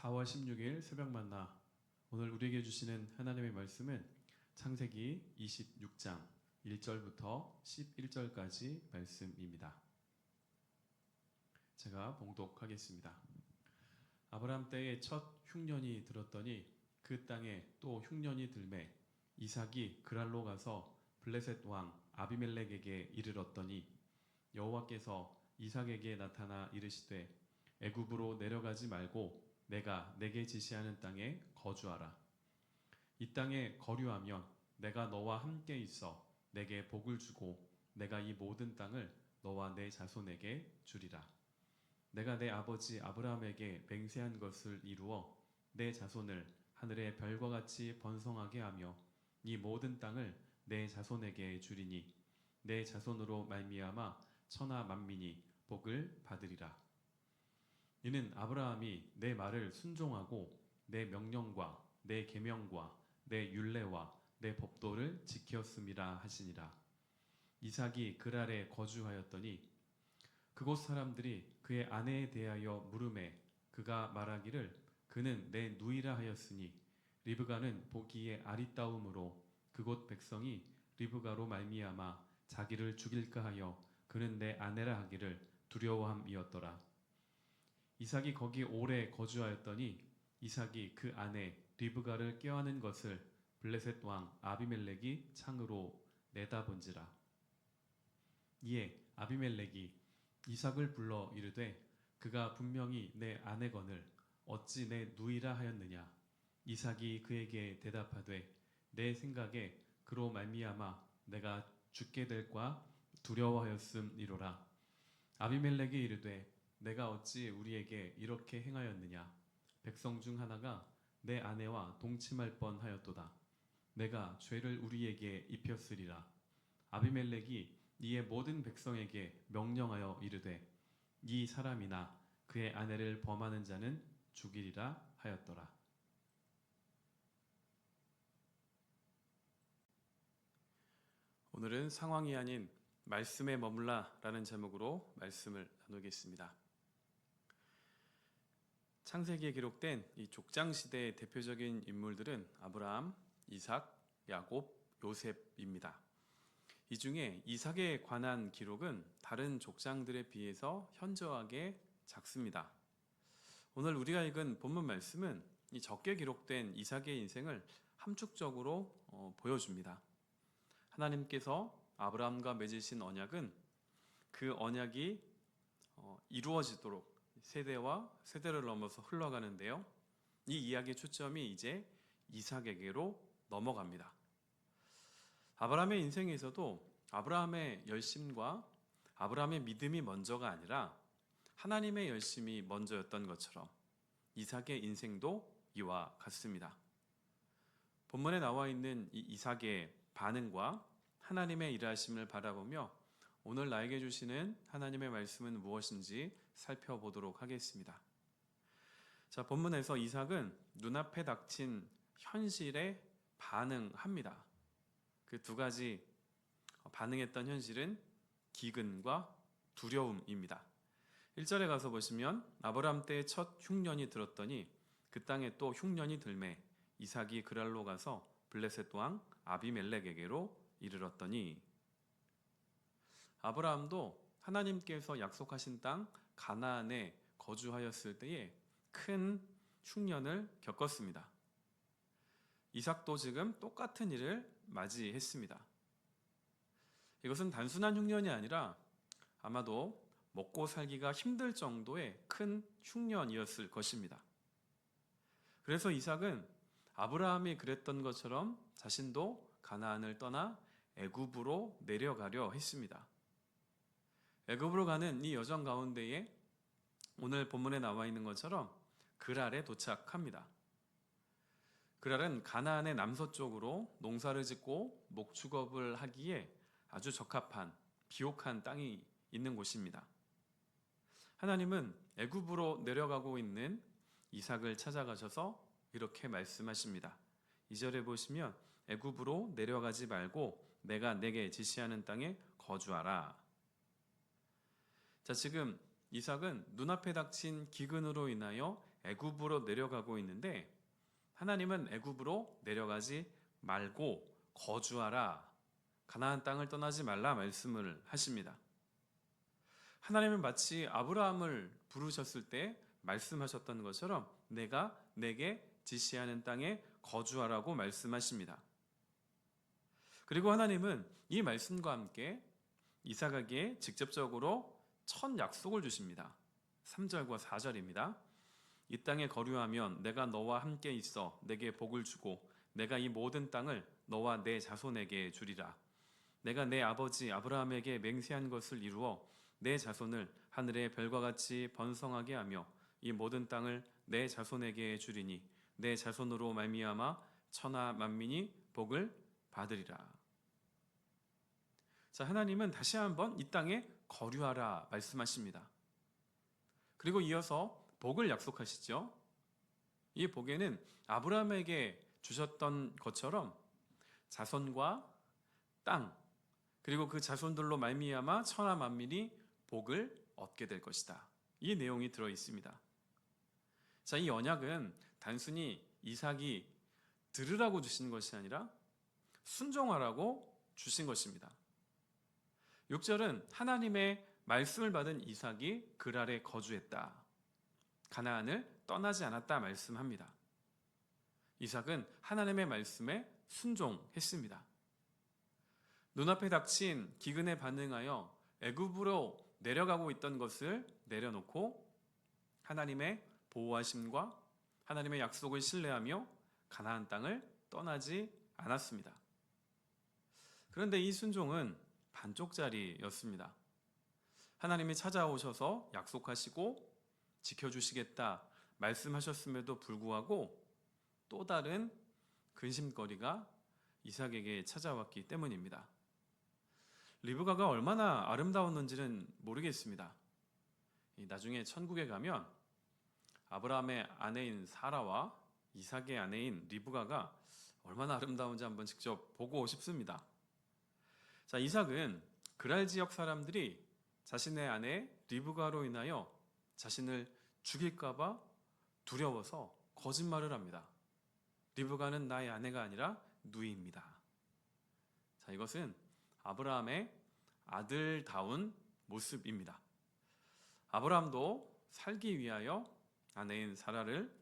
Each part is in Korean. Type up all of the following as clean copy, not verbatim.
4월 16일 새벽 만나. 오늘 우리에게 주시는 하나님의 말씀은 창세기 26장 1절부터 11절까지 말씀입니다. 제가 봉독하겠습니다. 아브라함 때에 첫 흉년이 들었더니 그 땅에 또 흉년이 들매 이삭이 그랄로 가서 블레셋 왕 아비멜렉에게 이르렀더니 여호와께서 이삭에게 나타나 이르시되 애굽으로 내려가지 말고 내가 내게 지시하는 땅에 거주하라. 이 땅에 거류하면 내가 너와 함께 있어 내게 복을 주고 내가 이 모든 땅을 너와 내 자손에게 주리라. 내가 내 아버지 아브라함에게 맹세한 것을 이루어 내 자손을 하늘의 별과 같이 번성하게 하며 이 모든 땅을 내 자손에게 주리니 내 자손으로 말미암아 천하 만민이 복을 받으리라. 이는 아브라함이 내 말을 순종하고 내 명령과 내 계명과 내 율례와 내 법도를 지켰음이라 하시니라. 이삭이 그랄에 거주하였더니 그곳 사람들이 그의 아내에 대하여 물으매 그가 말하기를 그는 내 누이라 하였으니 리브가는 보기에 아리따움으로 그곳 백성이 리브가로 말미암아 자기를 죽일까 하여 그는 내 아내라 하기를 두려워함이었더라. 이삭이 거기 오래 거주하였더니 이삭이 그 아내 리브가를 껴안은 것을 블레셋 왕 아비멜렉이 창으로 내다본지라. 이에 아비멜렉이 이삭을 불러 이르되 그가 분명히 내 아내거늘 어찌 내 누이라 하였느냐. 이삭이 그에게 대답하되 내 생각에 그로 말미암아 내가 죽게 될까 두려워하였음이로라. 아비멜렉이 이르되 내가 어찌 우리에게 이렇게 행하였느냐. 백성 중 하나가 내 아내와 동침할 뻔하였도다. 내가 죄를 우리에게 입혔으리라. 아비멜렉이 이에 모든 백성에게 명령하여 이르되 이 사람이나 그의 아내를 범하는 자는 죽이리라 하였더라. 오늘은 상황이 아닌 말씀에 머물라 라는 제목으로 말씀을 나누겠습니다. 창세기에 기록된 이 족장 시대의 대표적인 인물들은 아브라함, 이삭, 야곱, 요셉입니다. 이 중에 이삭에 관한 기록은 다른 족장들에 비해서 현저하게 작습니다. 오늘 우리가 읽은 본문 말씀은 이 적게 기록된 이삭의 인생을 함축적으로 보여줍니다. 하나님께서 아브라함과 맺으신 언약은 그 언약이 이루어지도록 세대와 세대를 넘어서 흘러가는데요. 이 이야기의 초점이 이제 이삭에게로 넘어갑니다. 아브라함의 인생에서도 아브라함의 열심과 아브라함의 믿음이 먼저가 아니라 하나님의 열심이 먼저였던 것처럼 이삭의 인생도 이와 같습니다. 본문에 나와 있는 이 이삭의 반응과 하나님의 일하심을 바라보며 오늘 나에게 주시는 하나님의 말씀은 무엇인지 살펴보도록 하겠습니다. 자, 본문에서 이삭은 눈앞에 닥친 현실에 반응합니다. 그 두 가지 반응했던 현실은 기근과 두려움입니다. 1절에 가서 보시면 아브라함 때의 첫 흉년이 들었더니 그 땅에 또 흉년이 들매 이삭이 그랄로 가서 블레셋 왕 아비멜렉에게로 이르렀더니 아브라함도 하나님께서 약속하신 땅 가나안에 거주하였을 때에 큰 흉년을 겪었습니다. 이삭도 지금 똑같은 일을 맞이했습니다. 이것은 단순한 흉년이 아니라 아마도 먹고 살기가 힘들 정도의 큰 흉년이었을 것입니다. 그래서 이삭은 아브라함이 그랬던 것처럼 자신도 가나안을 떠나 애굽으로 내려가려 했습니다. 애굽으로 가는 이 여정 가운데에 오늘 본문에 나와 있는 것처럼 그랄에 도착합니다. 그랄은 가나안의 남서쪽으로 농사를 짓고 목축업을 하기에 아주 적합한 비옥한 땅이 있는 곳입니다. 하나님은 애굽으로 내려가고 있는 이삭을 찾아가셔서 이렇게 말씀하십니다. 2절에 보시면 애굽으로 내려가지 말고 내가 내게 지시하는 땅에 거주하라. 자, 지금 이삭은 눈앞에 닥친 기근으로 인하여 애굽으로 내려가고 있는데 하나님은 애굽으로 내려가지 말고 거주하라, 가나안 땅을 떠나지 말라 말씀을 하십니다. 하나님은 마치 아브라함을 부르셨을 때 말씀하셨던 것처럼 내가 내게 지시하는 땅에 거주하라고 말씀하십니다. 그리고 하나님은 이 말씀과 함께 이삭에게 직접적으로 첫 약속을 주십니다. 3절과 4절입니다. 이 땅에 거류하면 내가 너와 함께 있어 내게 복을 주고 내가 이 모든 땅을 너와 내 자손에게 주리라. 내가 내 아버지 아브라함에게 맹세한 것을 이루어 내 자손을 하늘의 별과 같이 번성하게 하며 이 모든 땅을 내 자손에게 주리니 내 자손으로 말미암아 천하 만민이 복을 받으리라. 자, 하나님은 다시 한번 이 땅에 거류하라 말씀하십니다. 그리고 이어서 복을 약속하시죠. 이 복에는 아브라함에게 주셨던 것처럼 자손과 땅, 그리고 그 자손들로 말미암아 천하 만민이 복을 얻게 될 것이다. 이 내용이 들어 있습니다. 자, 이 언약은 단순히 이삭이 들으라고 주신 것이 아니라 순종하라고 주신 것입니다. 6절은 하나님의 말씀을 받은 이삭이 그랄에 거주했다. 가나안을 떠나지 않았다 말씀합니다. 이삭은 하나님의 말씀에 순종했습니다. 눈앞에 닥친 기근에 반응하여 애굽으로 내려가고 있던 것을 내려놓고 하나님의 보호하심과 하나님의 약속을 신뢰하며 가나안 땅을 떠나지 않았습니다. 그런데 이 순종은 반쪽짜리였습니다. 하나님이 찾아오셔서 약속하시고 지켜주시겠다 말씀하셨음에도 불구하고 또 다른 근심거리가 이삭에게 찾아왔기 때문입니다. 리브가가 얼마나 아름다웠는지는 모르겠습니다. 나중에 천국에 가면 아브라함의 아내인 사라와 이삭의 아내인 리브가가 얼마나 아름다운지 한번 직접 보고 싶습니다. 자, 이삭은 그랄 지역 사람들이 자신의 아내 리브가로 인하여 자신을 죽일까봐 두려워서 거짓말을 합니다. 리브가는 나의 아내가 아니라 누이입니다. 자, 이것은 아브라함의 아들다운 모습입니다. 아브라함도 살기 위하여 아내인 사라를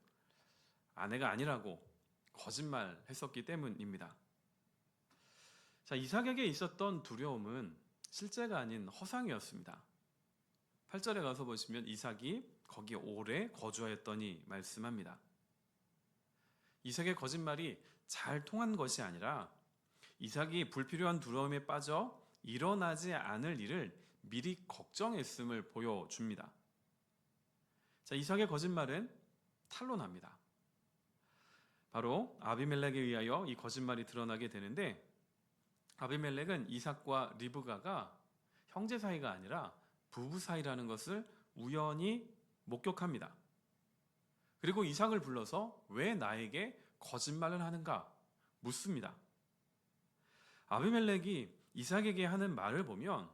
아내가 아니라고 거짓말했었기 때문입니다. 자, 이삭에게 있었던 두려움은 실제가 아닌 허상이었습니다. 8절에 가서 보시면 이삭이 거기 오래 거주하였더니 말씀합니다. 이삭의 거짓말이 잘 통한 것이 아니라 이삭이 불필요한 두려움에 빠져 일어나지 않을 일을 미리 걱정했음을 보여줍니다. 자, 이삭의 거짓말은 탄로납니다. 바로 아비멜렉에 의하여 이 거짓말이 드러나게 되는데 아비멜렉은 이삭과 리브가가 형제 사이가 아니라 부부 사이라는 것을 우연히 목격합니다. 그리고 이삭을 불러서 왜 나에게 거짓말을 하는가 묻습니다. 아비멜렉이 이삭에게 하는 말을 보면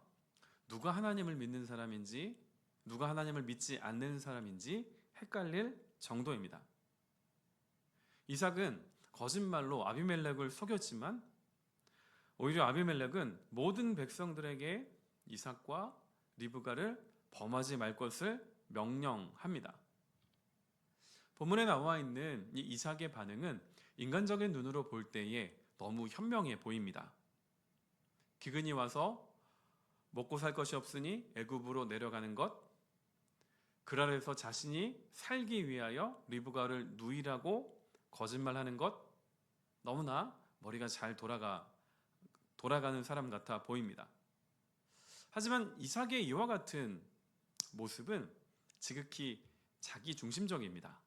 누가 하나님을 믿는 사람인지 누가 하나님을 믿지 않는 사람인지 헷갈릴 정도입니다. 이삭은 거짓말로 아비멜렉을 속였지만 오히려 아비멜렉은 모든 백성들에게 이삭과 리브가를 범하지 말 것을 명령합니다. 본문에 나와 있는 이 이삭의 반응은 인간적인 눈으로 볼 때에 너무 현명해 보입니다. 기근이 와서 먹고 살 것이 없으니 애굽으로 내려가는 것, 그랄에서 자신이 살기 위하여 리브가를 누이라고 거짓말하는 것, 너무나 머리가 잘 돌아가는 사람 같아 보입니다. 하지만 이삭의 이와 같은 모습은 지극히 자기중심적입니다.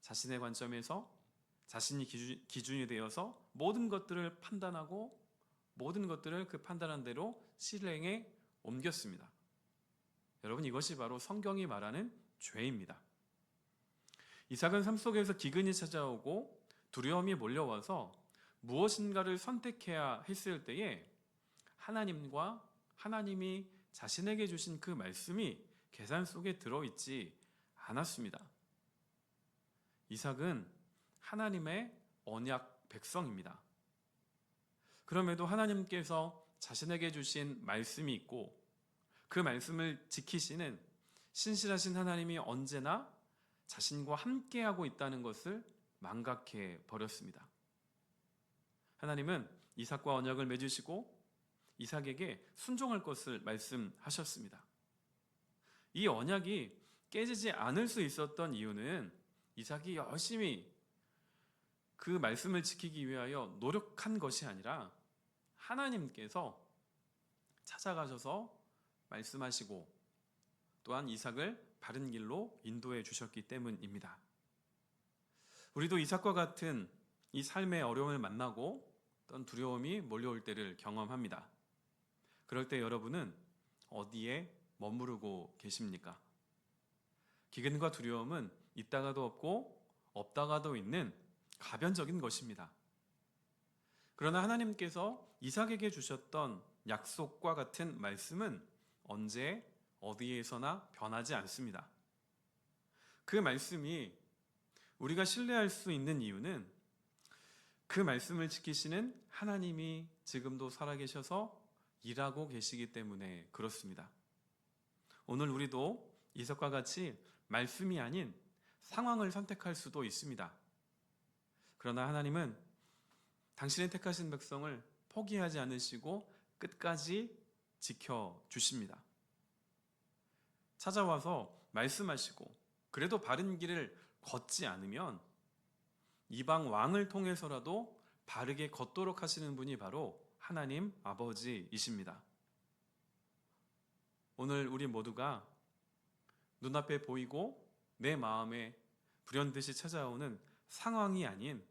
자신의 관점에서 자신이 기준이 되어서 모든 것들을 판단하고 모든 것들을 그 판단한 대로 실행에 옮겼습니다. 여러분, 이것이 바로 성경이 말하는 죄입니다. 이삭은 삶 속에서 기근이 찾아오고 두려움이 몰려와서 무엇인가를 선택해야 했을 때에 하나님과 하나님이 자신에게 주신 그 말씀이 계산 속에 들어있지 않았습니다. 이삭은 하나님의 언약 백성입니다. 그럼에도 하나님께서 자신에게 주신 말씀이 있고 그 말씀을 지키시는 신실하신 하나님이 언제나 자신과 함께하고 있다는 것을 망각해 버렸습니다. 하나님은 이삭과 언약을 맺으시고 이삭에게 순종할 것을 말씀하셨습니다. 이 언약이 깨지지 않을 수 있었던 이유는 이삭이 열심히 그 말씀을 지키기 위하여 노력한 것이 아니라 하나님께서 찾아가셔서 말씀하시고 또한 이삭을 바른 길로 인도해 주셨기 때문입니다. 우리도 이삭과 같은 이 삶의 어려움을 만나고 어떤 두려움이 몰려올 때를 경험합니다. 그럴 때 여러분은 어디에 머무르고 계십니까? 기근과 두려움은 있다가도 없고 없다가도 있는 가변적인 것입니다. 그러나 하나님께서 이삭에게 주셨던 약속과 같은 말씀은 언제 어디에서나 변하지 않습니다. 그 말씀이 우리가 신뢰할 수 있는 이유는 그 말씀을 지키시는 하나님이 지금도 살아계셔서 일하고 계시기 때문에 그렇습니다. 오늘 우리도 이삭과 같이 말씀이 아닌 상황을 선택할 수도 있습니다. 그러나 하나님은 당신의 택하신 백성을 포기하지 않으시고 끝까지 지켜주십니다. 찾아와서 말씀하시고 그래도 바른 길을 걷지 않으면 이방 왕을 통해서라도 바르게 걷도록 하시는 분이 바로 하나님 아버지이십니다. 오늘 우리 모두가 눈앞에 보이고 내 마음에 불현듯이 찾아오는 상황이 아닌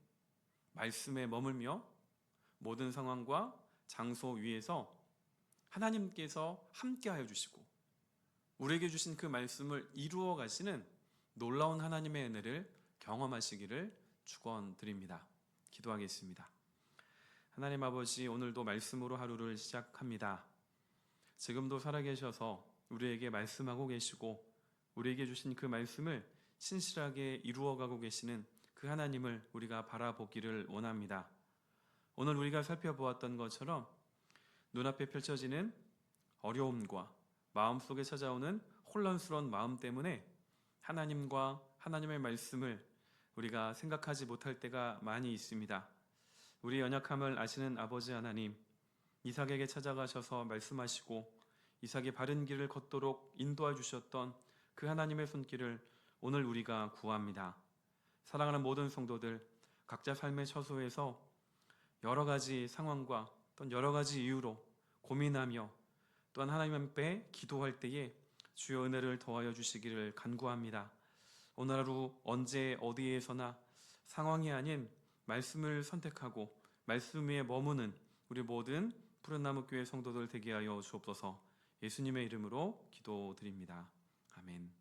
말씀에 머물며 모든 상황과 장소 위에서 하나님께서 함께하여 주시고 우리에게 주신 그 말씀을 이루어 가시는 놀라운 하나님의 은혜를 경험하시기를 축원드립니다. 기도하겠습니다. 하나님 아버지, 오늘도 말씀으로 하루를 시작합니다. 지금도 살아계셔서 우리에게 말씀하고 계시고 우리에게 주신 그 말씀을 신실하게 이루어가고 계시는 그 하나님을 우리가 바라보기를 원합니다. 오늘 우리가 살펴보았던 것처럼 눈앞에 펼쳐지는 어려움과 마음속에 찾아오는 혼란스러운 마음 때문에 하나님과 하나님의 말씀을 우리가 생각하지 못할 때가 많이 있습니다. 우리 연약함을 아시는 아버지 하나님, 이삭에게 찾아가셔서 말씀하시고 이삭이 바른 길을 걷도록 인도해 주셨던 그 하나님의 손길을 오늘 우리가 구합니다. 사랑하는 모든 성도들, 각자 삶의 처소에서 여러 가지 상황과 또 여러 가지 이유로 고민하며 또한 하나님 앞에 기도할 때에 주의 은혜를 더하여 주시기를 간구합니다. 오늘 하루 언제 어디에서나 상황이 아닌 말씀을 선택하고 말씀 위에 머무는 우리 모든 푸른나무 교회 성도들 되게 하여 주옵소서. 예수님의 이름으로 기도드립니다. 아멘.